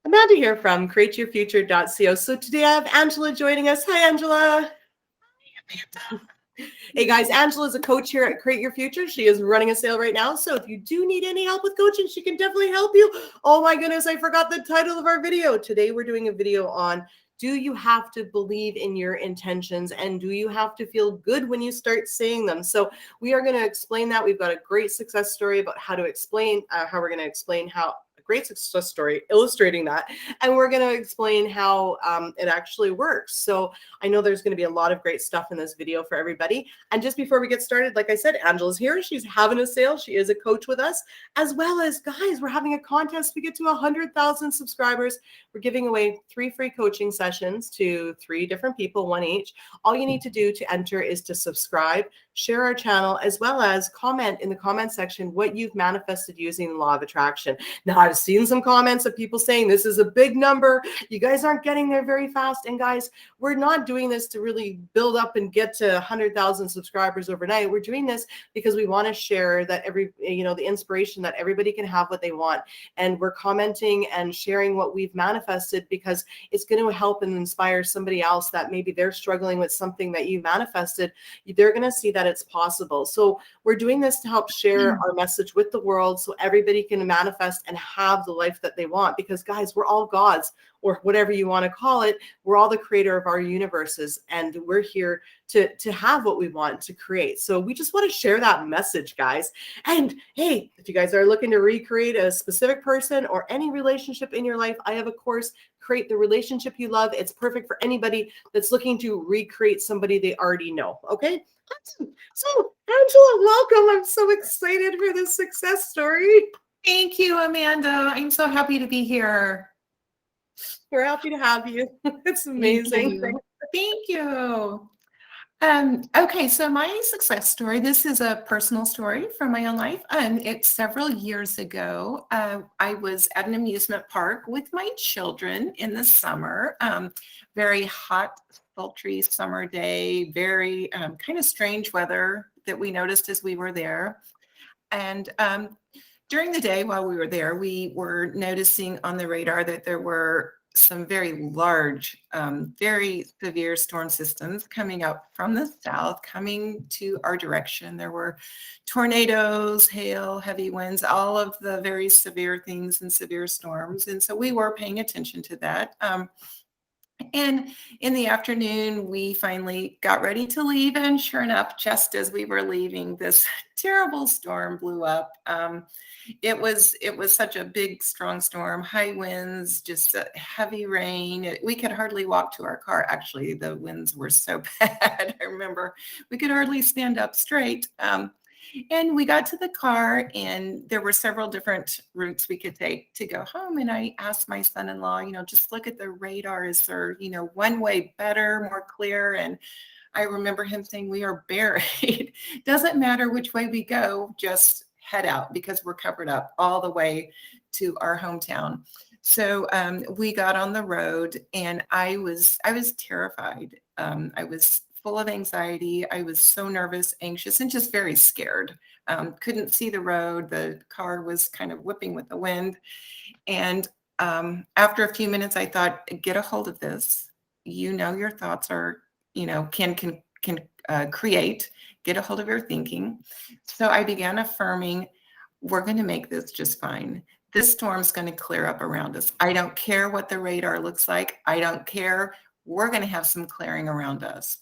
Amanda here from createyourfuture.co. So today I have Angela joining us. Hi, Angela. Hey guys, Angela is a coach here at Create Your Future. She is running a sale right now. So if you do need any help with coaching, she can definitely help you. Oh my goodness, I forgot the title of our video. Today we're doing a video on, do you have to believe in your intentions, and do you have to feel good when you start saying them? So we are going to explain that. We've got a great success story about how to explain, how we're going to explain how a great success story illustrating that. And we're going to explain how it actually works. So I know there's going to be a lot of great stuff in this video for everybody. And just before we get started, like I said, Angela's here. She's having a sale. She is a coach with us, as well as, guys, we're having a contest. We get to 100,000 subscribers. We're giving away 3 free coaching sessions to 3 different people, 1 each. All you need to do to enter is to subscribe, share our channel, as well as comment in the comment section what you've manifested using the law of attraction. Now, I've seen some comments of people saying this is a big number. You guys aren't getting there very fast. And guys, we're not doing this to really build up and get to 100,000 subscribers overnight. We're doing this because we want to share that the inspiration that everybody can have what they want. And we're commenting and sharing what we've manifested because it's going to help and inspire somebody else that maybe they're struggling with something that you manifested. They're going to see that it's possible. So we're doing this to help share our message with the world so everybody can manifest and have the life that they want. Because guys, we're all gods, or whatever you want to call it. We're all the creator of our universes, and we're here to have what we want to create. So we just want to share that message, guys. And hey, if you guys are looking to recreate a specific person or any relationship in your life, I have a course, Create the Relationship You Love. It's perfect for anybody that's looking to recreate somebody they already know. Okay. So Angela, welcome. I'm so excited for this success story. Thank you, Amanda. I'm so happy to be here. We're happy to have you. It's amazing. Thank you. Okay, so my success story, this is a personal story from my own life. It's several years ago. I was at an amusement park with my children in the summer. Very hot, sultry summer day, very kind of strange weather that we noticed as we were there. And during the day while we were there, we were noticing on the radar that there were some very large, very severe storm systems coming up from the south, coming to our direction. There were tornadoes, hail, heavy winds, all of the very severe things and severe storms. And so we were paying attention to that. And in the afternoon, we finally got ready to leave. And sure enough, just as we were leaving, this terrible storm blew up. It was such a big, strong storm, high winds, just heavy rain. We could hardly walk to our car. Actually, the winds were so bad. I remember we could hardly stand up straight. And we got to the car, and there were several different routes we could take to go home. And I asked my son-in-law, just look at the radar. Is there, one way better, more clear? And I remember him saying, we are buried. Doesn't matter which way we go, just head out because we're covered up all the way to our hometown. So we got on the road, and I was terrified. I was full of anxiety. I was so nervous, anxious, and just very scared. Couldn't see the road. The car was kind of whipping with the wind. And after a few minutes, I thought, get a hold of this. Your thoughts are, can create. Get a hold of your thinking. So I began affirming, we're going to make this just fine. This storm's going to clear up around us. I don't care what the radar looks like. I don't care. We're going to have some clearing around us.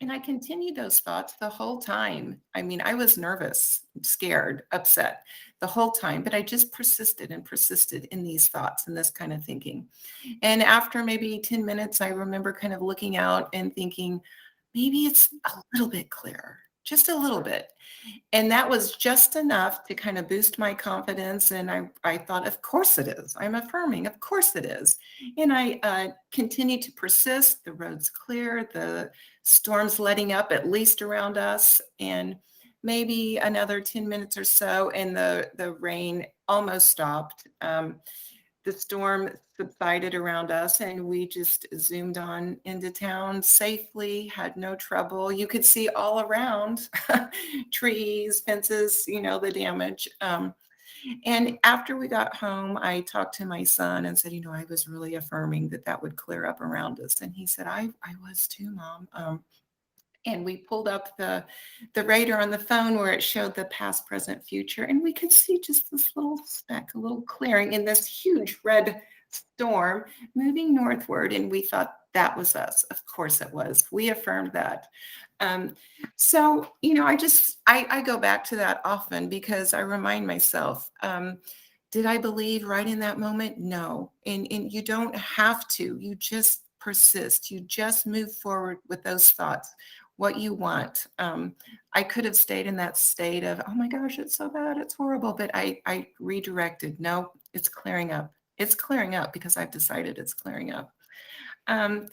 And I continued those thoughts the whole time. I mean, I was nervous, scared, upset the whole time, but I just persisted and persisted in these thoughts and this kind of thinking. And after maybe 10 minutes, I remember kind of looking out and thinking, maybe it's a little bit clearer, just a little bit. And that was just enough to kind of boost my confidence. And I thought, of course it is. I'm affirming, of course it is. And I continued to persist. The road's clear, the storm's letting up at least around us. And maybe another 10 minutes or so, and the rain almost stopped. The storm subsided around us, and we just zoomed on into town safely, had no trouble. You could see all around trees, fences, the damage. And after we got home, I talked to my son and said, I was really affirming that that would clear up around us. And he said, I was too, Mom. And we pulled up the radar on the phone where it showed the past, present, future, and we could see just this little speck, a little clearing in this huge red storm moving northward. And we thought that was us. Of course it was. We affirmed that. So, I go back to that often because I remind myself, did I believe right in that moment? No. And you don't have to. You just persist. You just move forward with those thoughts, what you want. I could have stayed in that state of, oh my gosh, it's so bad, it's horrible. But I redirected. No, it's clearing up. It's clearing up because I've decided it's clearing up. And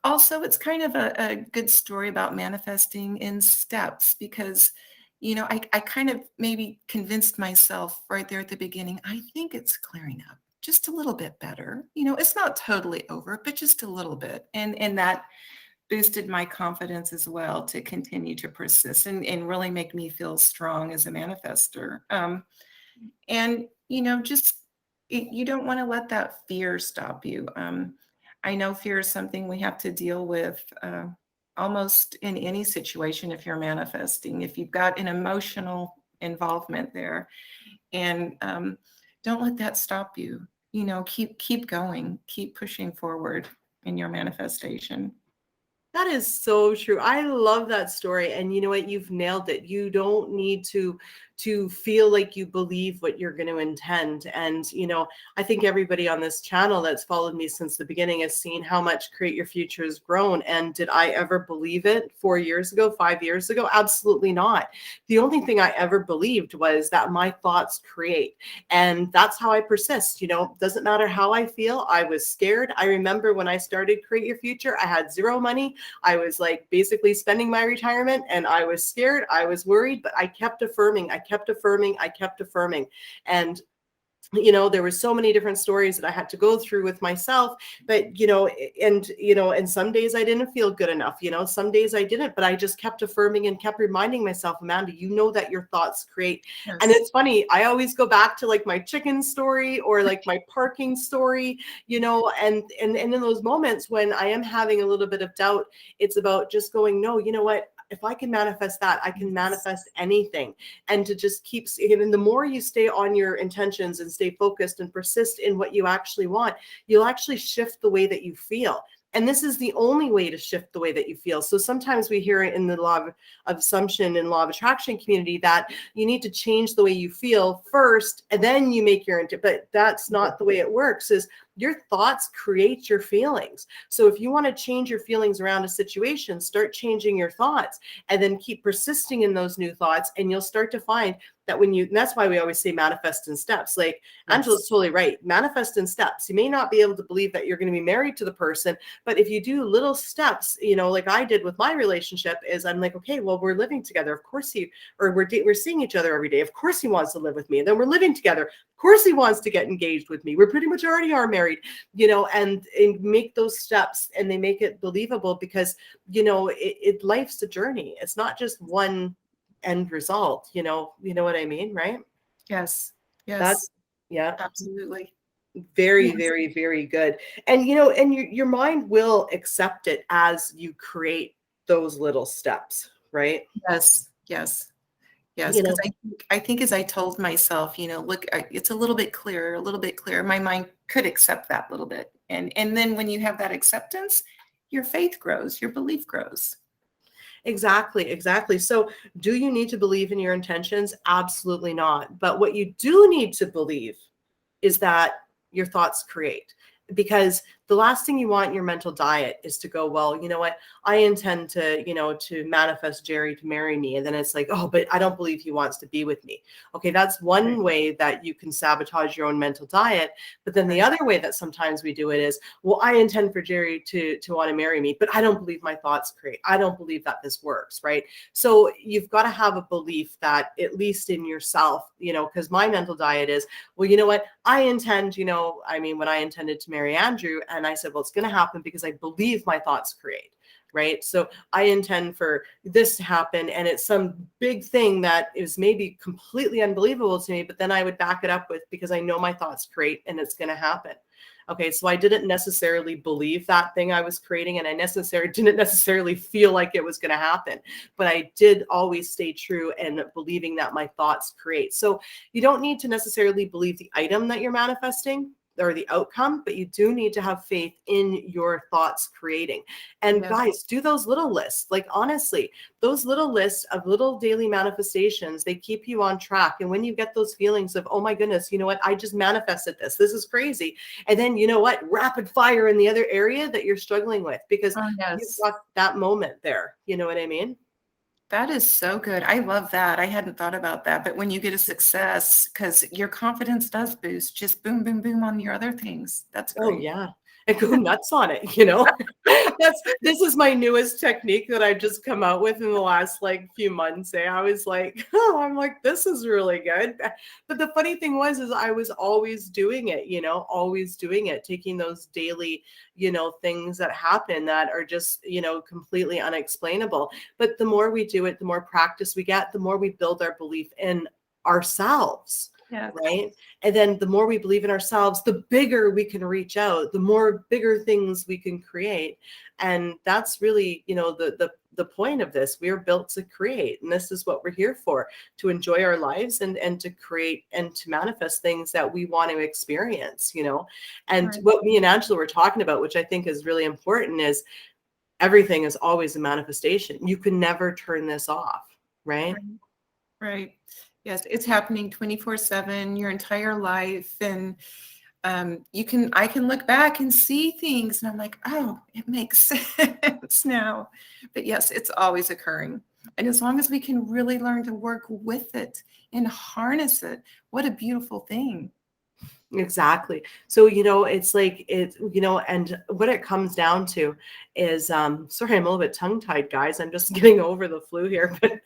also it's kind of a good story about manifesting in steps because, I kind of maybe convinced myself right there at the beginning, I think it's clearing up just a little bit better. It's not totally over, but just a little bit. And that boosted my confidence as well to continue to persist and really make me feel strong as a manifester. And, you don't want to let that fear stop you. I know fear is something we have to deal with almost in any situation if you're manifesting, if you've got an emotional involvement there. And don't let that stop you. Keep going, keep pushing forward in your manifestation. That is so true. I love that story. And you know what? You've nailed it. You don't need to feel like you believe what you're going to intend. And, I think everybody on this channel that's followed me since the beginning has seen how much Create Your Future has grown. And did I ever believe it 4 years ago, 5 years ago? Absolutely not. The only thing I ever believed was that my thoughts create. And that's how I persist. Doesn't matter how I feel. I was scared. I remember when I started Create Your Future, I had zero money. I was like basically spending my retirement and I was scared. I was worried, but I kept affirming. I kept affirming. And there were so many different stories that I had to go through with myself, but, and some days I didn't feel good enough, some days I didn't, but I just kept affirming and kept reminding myself, Amanda, that your thoughts create. Yes. And it's funny. I always go back to like my chicken story or like my parking story, and in those moments when I am having a little bit of doubt, it's about just going, no, you know what? If I can manifest that, I can manifest anything. And to just keep, and the more you stay on your intentions and stay focused and persist in what you actually want, you'll actually shift the way that you feel. And this is the only way to shift the way that you feel. So sometimes we hear it in the law of assumption and law of attraction community that you need to change the way you feel first, and then you make your, but that's not the way it works. Is your thoughts create your feelings. So if you want to change your feelings around a situation, start changing your thoughts and then keep persisting in those new thoughts. And you'll start to find that and that's why we always say manifest in steps. Like yes. Angela's totally right. Manifest in steps. You may not be able to believe that you're going to be married to the person, but if you do little steps, like I did with my relationship, is I'm like, okay, well, we're living together. Of course we're seeing each other every day. Of course he wants to live with me. And then we're living together. Of course he wants to get engaged with me. We're pretty much already are married, and make those steps, and they make it believable because, life's a journey. It's not just one end result, you know what I mean, right? Yes. That's Absolutely. Very, yes. very, very good. And and your mind will accept it as you create those little steps, right? Yes. Because I think as I told myself, look, it's a little bit clearer. My mind could accept that little bit. And then when you have that acceptance, your faith grows, your belief grows. Exactly. So do you need to believe in your intentions? Absolutely not. But what you do need to believe is that your thoughts create. Because the last thing you want in your mental diet is to go, well, you know what, I intend to, to manifest Jerry to marry me. And then it's like, oh, but I don't believe he wants to be with me. Okay, that's one way that you can sabotage your own mental diet. But then the other way that sometimes we do it is, well, I intend for Jerry to want to marry me, but I don't believe my thoughts create. I don't believe that this works, right? So you've got to have a belief that at least in yourself, because my mental diet is, well, you know what, I intend, when I intended to marry Andrew, and I said, well, it's going to happen because I believe my thoughts create. right? So I intend for this to happen, and it's some big thing that is maybe completely unbelievable to me, but then I would back it up with, because I know my thoughts create and it's going to happen. Okay, so I didn't necessarily believe that thing I was creating, and I didn't necessarily feel like it was going to happen, but I did always stay true and believing that my thoughts create. So you don't need to necessarily believe the item that you're manifesting or the outcome, but you do need to have faith in your thoughts creating. And Yes. guys, do those little lists. Like, honestly, those little lists of little daily manifestations, they keep you on track. And when you get those feelings of, oh my goodness, you know what, I just manifested this is crazy. And then, you know what, rapid fire in the other area that you're struggling with, because Oh, you've yes. got that moment there. You know what I mean? That is so good. I love that. I hadn't thought about that. But when you get a success, because your confidence does boost, just boom, boom, boom on your other things. That's Oh great. yeah. And go nuts on it, This is my newest technique that I've just come out with in the last like few months. I was like, oh, I'm like, this is really good. But the funny thing is I was always doing it, always doing it, taking those daily, things that happen that are just, completely unexplainable. But the more we do it, the more practice we get, the more we build our belief in ourselves. Yes. Right. And then the more we believe in ourselves, the bigger we can reach out, the more bigger things we can create. And that's really, the point of this. We are built to create. And this is what we're here for, to enjoy our lives and to create and to manifest things that we want to experience, And Right. what me and Angela were talking about, which I think is really important, is everything is always a manifestation. You can never turn this off. Right. Right. Right. Yes, it's happening 24/7, your entire life. And I can look back and see things and I'm like, oh, it makes sense now. But yes, it's always occurring. And as long as we can really learn to work with it and harness it, what a beautiful thing. Exactly. So, it's like and what it comes down to is, sorry, I'm a little bit tongue-tied, guys. I'm just getting over the flu here. But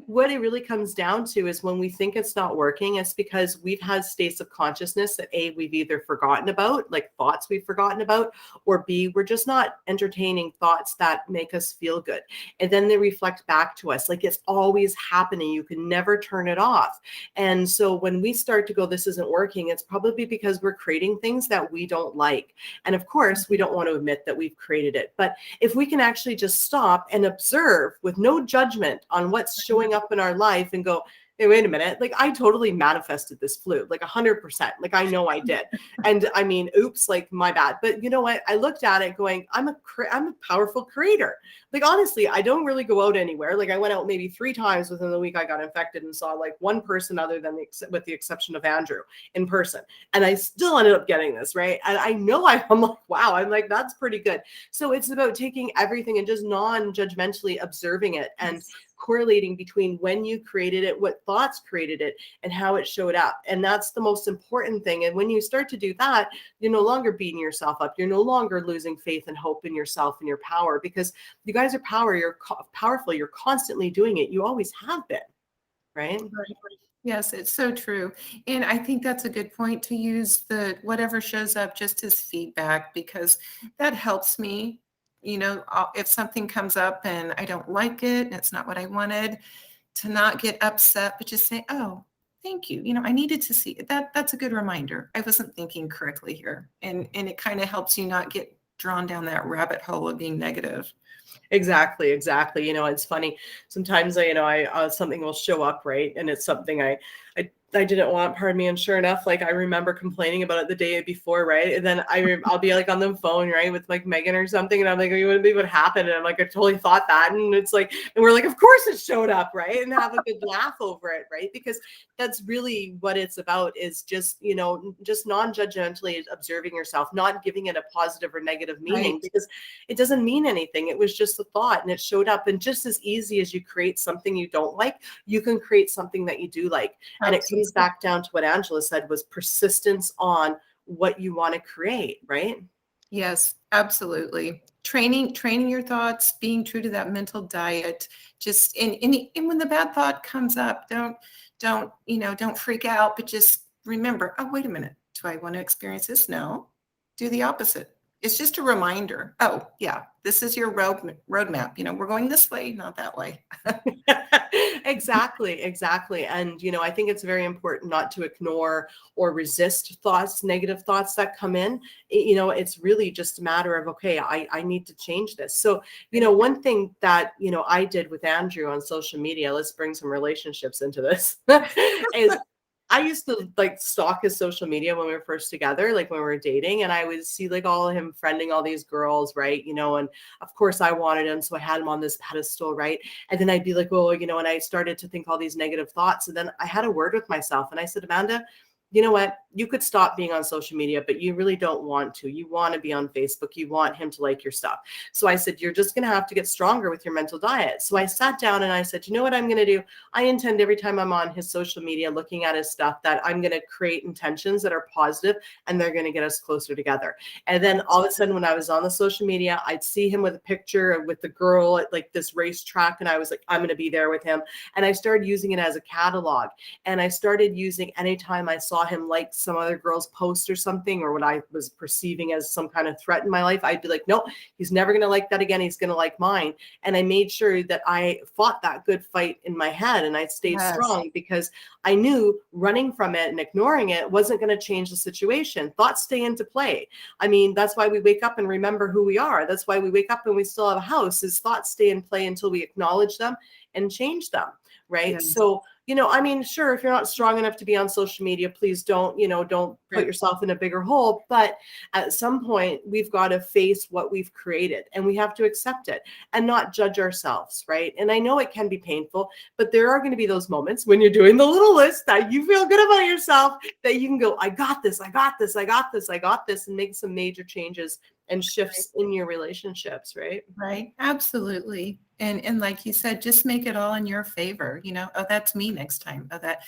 what it really comes down to is when we think it's not working, it's because we've had states of consciousness that A, we've either forgotten about, like thoughts we've forgotten about, or B, we're just not entertaining thoughts that make us feel good. And then they reflect back to us like it's always happening. You can never turn it off. And so when we start to go, this isn't working, it's probably because we're creating things that we don't like. And of course, we don't want to admit that we've created it. But if we can actually just stop and observe with no judgment on what's showing up in our life and go, hey, wait a minute, like I totally manifested this flu, like 100%. Like I know I did. And I mean, oops, like my bad. But you know what? I looked at it going, I'm a powerful creator. Like, honestly, I don't really go out anywhere. Like I went out maybe 3 times within the week I got infected and saw like one person other than with the exception of Andrew in person. And I still ended up getting this, right? And I know I'm like, wow, I'm like, that's pretty good. So it's about taking everything and just non-judgmentally observing it and correlating between when you created it, what thoughts created it, and how it showed up. And that's the most important thing. And when you start to do that, you're no longer beating yourself up. You're no longer losing faith and hope in yourself and your power, because you guys are powerful. You're constantly doing it. You always have been, right? Right. Yes, it's so true. And I think that's a good point, to use the whatever shows up just as feedback, because that helps me. If something comes up and I don't like it and it's not what I wanted, to not get upset, but just say, oh, thank you. I needed to see that. That's a good reminder. I wasn't thinking correctly here. And it kind of helps you not get drawn down that rabbit hole of being negative. Exactly. It's funny. Sometimes I something will show up, right? And it's something I didn't want, pardon me. And sure enough, like I remember complaining about it the day before, right? And then I'll be like on the phone, right, with like Megan or something, and I'm like, you wouldn't believe what happened. And I'm like, I totally thought that, and it's like, and we're like, of course it showed up, right? And have a good laugh over it, right? Because that's really what it's about, is just just non-judgmentally observing yourself, not giving it a positive or negative meaning, Right. because it doesn't mean anything. It was just a thought, and it showed up. And just as easy as you create something you don't like, you can create something that you do like. And it comes back down to what Angela said, was persistence on what you want to create, right? Yes, absolutely. Training your thoughts, being true to that mental diet. Just and when the bad thought comes up, don't freak out, but just remember, oh, wait a minute. Do I want to experience this? No. Do the opposite. It's just a reminder. Oh, yeah, this is your roadmap. We're going this way, not that way. Exactly, exactly. And, I think it's very important not to ignore or resist thoughts, negative thoughts that come in. It's really just a matter of, okay, I need to change this. So, one thing that, I did with Andrew on social media, let's bring some relationships into this, is I used to like stalk his social media when we were first together, like when we were dating, and I would see like all of him friending all these girls, right? And of course I wanted him, so I had him on this pedestal, right? And then I'd be like, oh, and I started to think all these negative thoughts. And then I had a word with myself and I said, Amanda, you know what? You could stop being on social media, but you really don't want to. You want to be on Facebook. You want him to like your stuff. So I said, you're just going to have to get stronger with your mental diet. So I sat down and I said, you know what I'm going to do? I intend every time I'm on his social media looking at his stuff that I'm going to create intentions that are positive and they're going to get us closer together. And then all of a sudden when I was on the social media, I'd see him with a picture with the girl at like this racetrack. And I was like, I'm going to be there with him. And I started using it as a catalog. And I started using anytime I saw him like some other girl's post or something, or what I was perceiving as some kind of threat in my life, I'd be like, no, he's never going to like that again. He's going to like mine. And I made sure that I fought that good fight in my head and I stayed strong because I knew running from it and ignoring it wasn't going to change the situation. Thoughts stay into play. I mean, that's why we wake up and remember who we are. That's why we wake up and we still have a house. Is thoughts stay in play until we acknowledge them and change them. Right. Yes. So, I mean, sure, if you're not strong enough to be on social media, please don't put yourself in a bigger hole. But at some point, we've got to face what we've created and we have to accept it and not judge ourselves. Right. And I know it can be painful, but there are going to be those moments when you're doing the little list that you feel good about yourself, that you can go, I got this, I got this, I got this, I got this, and make some major changes and shifts in your relationships. Right. Right. Absolutely. And like you said, just make it all in your favor. Oh, that's me next time. Oh, that,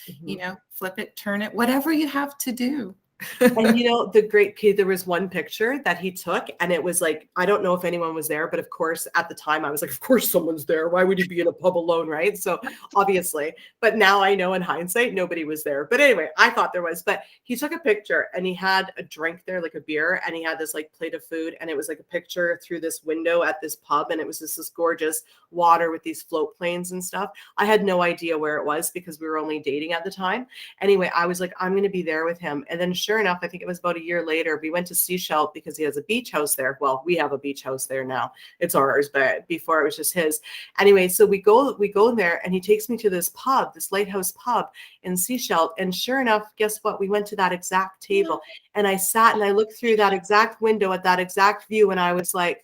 flip it, turn it, whatever you have to do. And the great key, there was one picture that he took and it was like, I don't know if anyone was there, but of course at the time I was like, of course someone's there. Why would you be in a pub alone? Right. So obviously, but now I know in hindsight, nobody was there. But anyway, I thought there was, but he took a picture and he had a drink there, like a beer, and he had this like plate of food. And it was like a picture through this window at this pub. And it was just this gorgeous water with these float planes and stuff. I had no idea where it was because we were only dating at the time. Anyway, I was like, I'm going to be there with him. And then sure enough, I think it was about a year later, we went to Seashell because he has a beach house there. Well, we have a beach house there now. It's ours, but before it was just his. Anyway, so we go there and he takes me to this pub, this lighthouse pub in Seashell. And sure enough, guess what? We went to that exact table and I sat and I looked through that exact window at that exact view. And I was like,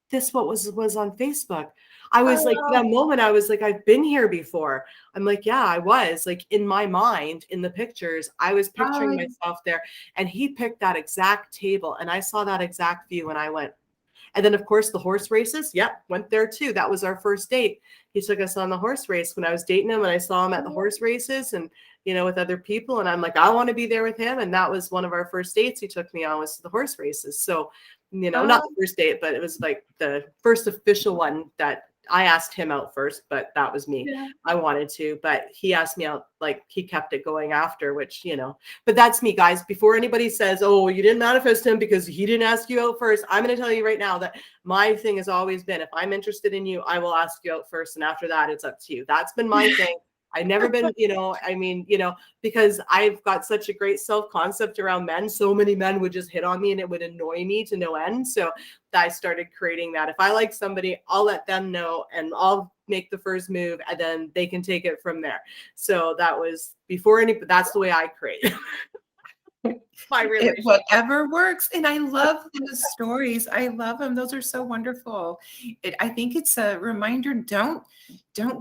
this what was on Facebook. I was like, that moment, I was like, I've been here before. I'm like, yeah, I was like in my mind, in the pictures, I was picturing myself there. And he picked that exact table and I saw that exact view and I went. And then of course the horse races, went there too. That was our first date. He took us on the horse race when I was dating him and I saw him at the horse races and, with other people. And I'm like, I want to be there with him. And that was one of our first dates he took me on, was to the horse races. So, not the first date, but it was like the first official one that I asked him out first, but that was me. Yeah. I wanted to, but he asked me out, like he kept it going after, which, but that's me, guys. Before anybody says, oh, you didn't manifest him because he didn't ask you out first, I'm going to tell you right now that my thing has always been, if I'm interested in you, I will ask you out first. And after that, it's up to you. That's been my thing. I've never been, because I've got such a great self-concept around men. So many men would just hit on me and it would annoy me to no end. So I started creating that. If I like somebody, I'll let them know and I'll make the first move and then they can take it from there. So that was before but that's the way I create. My relationship. Whatever works. And I love those stories. I love them. Those are so wonderful. I think it's a reminder, don't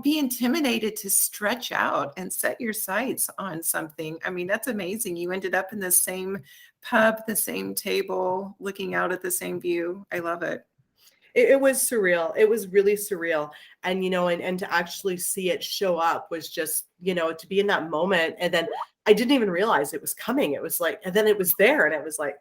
be intimidated to stretch out and set your sights on something. I mean, that's amazing. You ended up in the same pub, the same table, looking out at the same view. I love it. It was surreal. It was really surreal. And, and to actually see it show up was just, to be in that moment. And then I didn't even realize it was coming. It was like, and then it was there and it was like,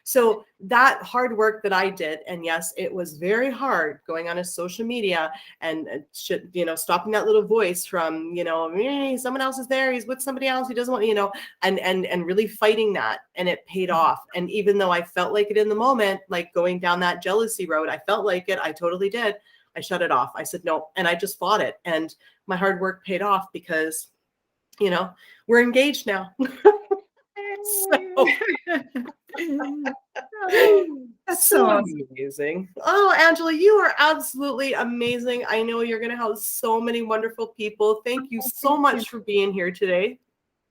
So that hard work that I did, and yes, it was very hard going on a social media and stopping that little voice from, "Hey, someone else is there. He's with somebody else. He doesn't want, and really fighting that. And it paid off. And even though I felt like it in the moment, like going down that jealousy road, I felt like it. I totally did. I shut it off. I said, no. And I just fought it. And my hard work paid off because, we're engaged now. So, That's so so awesome. amazing. Oh, Angela, you are absolutely amazing. I know you're going to help so many wonderful people. Thank you so much for being here today.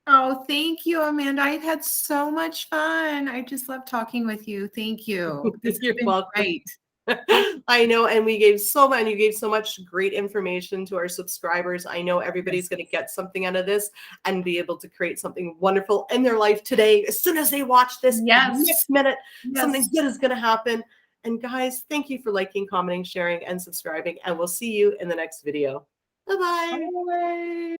Oh, thank you, Amanda. I've had so much fun. I just love talking with you. Thank you. This has been welcome. great. I know, and you gave so much great information to our subscribers. I know everybody's going to get something out of this and be able to create something wonderful in their life today. As soon as they watch this, next minute, something good is going to happen. And guys, thank you for liking, commenting, sharing, and subscribing. And we'll see you in the next video. Bye-bye. Bye.